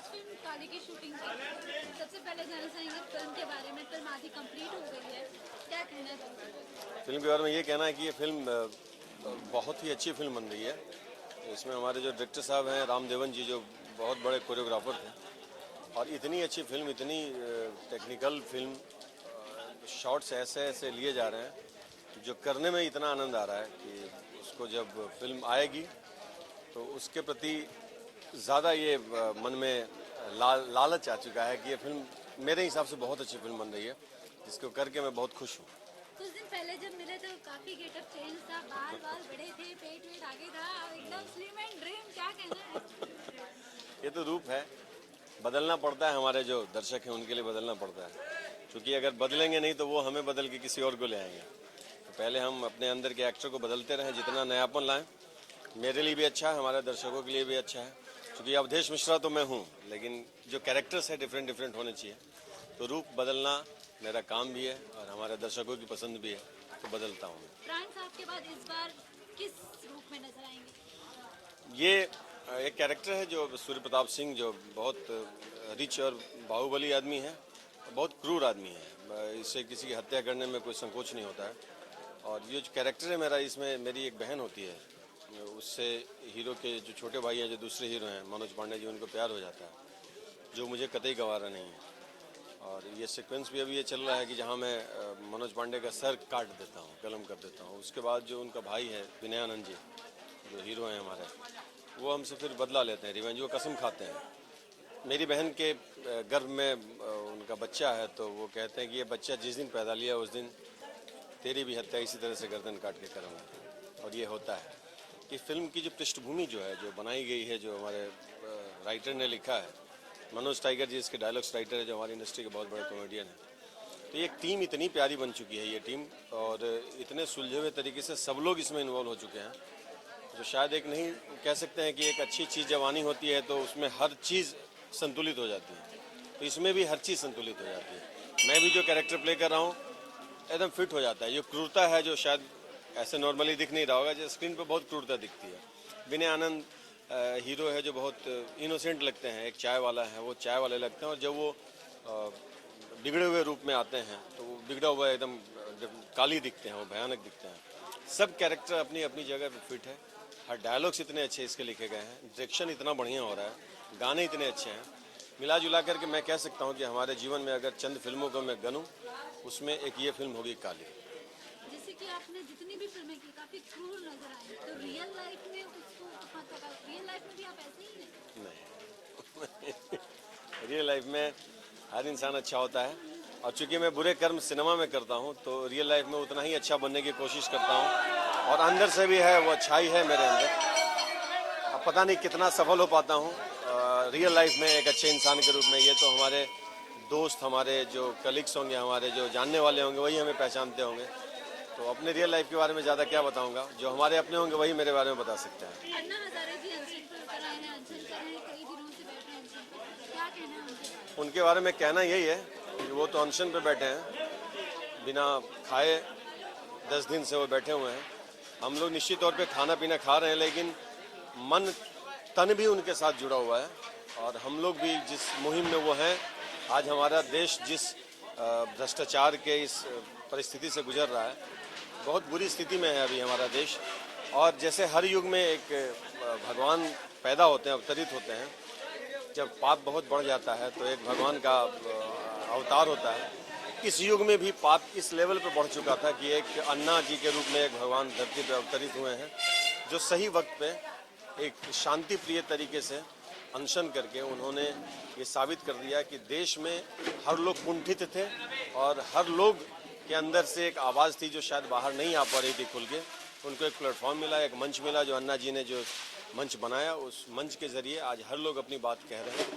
Film काली की shooting की। सबसे पहले जानना चाहेंगे फिल्म के बारे में। फिल्म आधी कंप्लीट हो गई है, क्या कहना है फिल्म के बारे में ये कहना है कि ये फिल्म बहुत ही अच्छी फिल्म बन रही है। इसमें हमारे जो डायरेक्टर साहब हैं राम देवन जी, जो बहुत बड़े कोरियोग्राफर थे, और इतनी अच्छी फिल्म, इतनी टेक्निकल फिल्म, शॉट्स ऐसे ऐसे लिए जा रहे हैं जो करने में इतना आनंद आ रहा है कि उसको जब फिल्म आएगी तो उसके प्रति ज़्यादा ये मन में लालच आ चुका है कि ये फिल्म मेरे हिसाब से बहुत अच्छी फिल्म बन रही है, जिसको करके मैं बहुत खुश हूँ। कुछ दिन पहले जब मिले तो काफी गेटअप चेंज था, बाल बड़े थे, पेट वेट आगे था, एकदम स्लिम एंड ड्रीम, क्या कहना है? ये तो रूप है, बदलना पड़ता है, हमारे जो दर्शक हैं उनके लिए बदलना पड़ता है, क्योंकि अगर बदलेंगे नहीं तो वो हमें बदल के किसी और को ले आएंगे। तो पहले हम अपने अंदर के एक्टर को बदलते रहें, जितना नयापन लाएं, मेरे लिए भी अच्छा है, हमारे दर्शकों के लिए भी अच्छा है। क्योंकि अवधेश मिश्रा तो मैं हूँ, लेकिन जो कैरेक्टर्स है डिफरेंट डिफरेंट होने चाहिए, तो रूप बदलना मेरा काम भी है और हमारे दर्शकों की पसंद भी है, तो बदलता हूँ। प्राण साहब के बाद इस बार किस रूप में नजर आएंगे? ये एक कैरेक्टर है जो सूर्य प्रताप सिंह, जो बहुत रिच और बाहुबली आदमी है, बहुत क्रूर आदमी है, इससे किसी की हत्या करने में कोई संकोच नहीं होता है। और ये जो कैरेक्टर है मेरा, इसमें मेरी एक बहन होती है, उससे हीरो के जो छोटे भाई हैं, जो दूसरे हीरो हैं मनोज पांडे जी, उनको प्यार हो जाता है, जो मुझे कतई गंवारा नहीं है। और ये सीक्वेंस भी अभी ये चल रहा है कि जहाँ मैं मनोज पांडे का सर काट देता हूँ, कलम कर देता हूँ। उसके बाद जो उनका भाई है विनय आनंद जी, जो हीरो हैं हमारे, वो हमसे फिर बदला लेते हैं, रिवेंज, वो कसम खाते हैं। मेरी बहन के गर्भ में उनका बच्चा है, तो वो कहते हैं कि ये बच्चा जिस दिन पैदा लिया उस दिन तेरी भी हत्या इसी तरह से गर्दन काट के करूँगा। और ये होता है कि फिल्म की जो पृष्ठभूमि जो है, जो बनाई गई है, जो हमारे राइटर ने लिखा है, मनोज टाइगर जी इसके डायलॉग्स राइटर है, जो हमारी इंडस्ट्री के बहुत बड़े कॉमेडियन हैं। तो ये टीम इतनी प्यारी बन चुकी है, ये टीम, और इतने सुलझे हुए तरीके से सब लोग इसमें इन्वॉल्व हो चुके हैं, जो शायद एक नहीं कह सकते हैं कि एक अच्छी चीज़ जब आनी होती है तो उसमें हर चीज़ संतुलित हो जाती है, तो इसमें भी हर चीज़ संतुलित हो जाती है। मैं भी जो कैरेक्टर प्ले कर रहा हूँ एकदम फिट हो जाता है। ये क्रूरता है जो शायद ऐसे नॉर्मली दिख नहीं रहा होगा, जो स्क्रीन पे बहुत क्रूरता दिखती है। विनय आनंद हीरो है जो बहुत इनोसेंट लगते हैं, एक चाय वाला है, वो चाय वाले लगते हैं, और जब वो बिगड़े हुए रूप में आते हैं तो वो बिगड़ा हुआ एकदम काली दिखते हैं, वो भयानक दिखते हैं। सब कैरेक्टर अपनी अपनी जगह पे फिट है, हर डायलॉग्स इतने अच्छे इसके लिखे गए हैं, डायरेक्शन इतना बढ़िया हो रहा है, गाने इतने अच्छे हैं। मिला जुला करके मैं कह सकता हूँ कि हमारे जीवन में अगर चंद फिल्मों को मैं गिनूं, उसमें एक ये फिल्म होगी काली। जैसे कि आपने जितनी भी फिल्में की काफी क्रूर नजर आई, तो रियल लाइफ में उसको रियल लाइफ में भी आप ऐसे ही हैं? नहीं रियल लाइफ में हर इंसान अच्छा होता है, और चूंकि मैं बुरे कर्म सिनेमा में करता हूँ तो रियल लाइफ में उतना ही अच्छा बनने की कोशिश करता हूँ, और अंदर से भी है वो अच्छाई है मेरे अंदर। अब पता नहीं कितना सफल हो पाता हूँ रियल लाइफ में एक अच्छे इंसान के रूप में। ये तो हमारे दोस्त, हमारे जो कलीग्स होंगे, हमारे जो जानने वाले होंगे, वही हमें पहचानते होंगे। तो अपने रियल लाइफ के बारे में ज़्यादा क्या बताऊंगा, जो हमारे अपने होंगे वही मेरे बारे में बता सकते हैं। अन्ना हजारे जी अनशन पर उतर आए हैं, अनशन कर रहे हैं, कई दिनों से बैठे हैं अनशन पर, क्या कहना है उनके? उनके बारे में कहना यही है कि वो तो अनशन पे बैठे हैं, बिना खाए 10 दिन से वो बैठे हुए हैं। हम लोग निश्चित तौर पे खाना पीना खा रहे हैं, लेकिन मन तन भी उनके साथ जुड़ा हुआ है, और हम लोग भी जिस मुहिम में वो हैं, आज हमारा देश जिस भ्रष्टाचार के इस परिस्थिति से गुजर रहा है, बहुत बुरी स्थिति में है अभी हमारा देश। और जैसे हर युग में एक भगवान पैदा होते हैं, अवतरित होते हैं, जब पाप बहुत बढ़ जाता है तो एक भगवान का अवतार होता है। इस युग में भी पाप इस लेवल पर बढ़ चुका था कि एक अन्ना जी के रूप में एक भगवान धरती पर अवतरित हुए हैं, जो सही वक्त पे एक शांति प्रिय तरीके से अनशन करके उन्होंने ये साबित कर दिया कि देश में हर लोग कुंठित थे, और हर लोग के अंदर से एक आवाज़ थी जो शायद बाहर नहीं आ पा रही थी खुल के। उनको एक प्लेटफॉर्म मिला, एक मंच मिला, जो अन्ना जी ने जो मंच बनाया, उस मंच के ज़रिए आज हर लोग अपनी बात कह रहे हैं।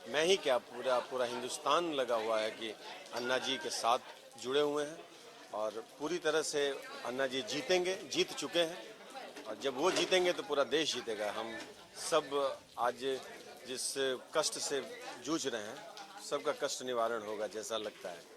मैं ही क्या, पूरा पूरा हिंदुस्तान लगा हुआ है कि अन्ना जी के साथ जुड़े हुए हैं, और पूरी तरह से अन्ना जी जीतेंगे, जीत चुके हैं, और जब वो जीतेंगे तो पूरा देश जीतेगा। हम सब आज जिस कष्ट से जूझ रहे हैं, सबका कष्ट निवारण होगा, जैसा लगता है।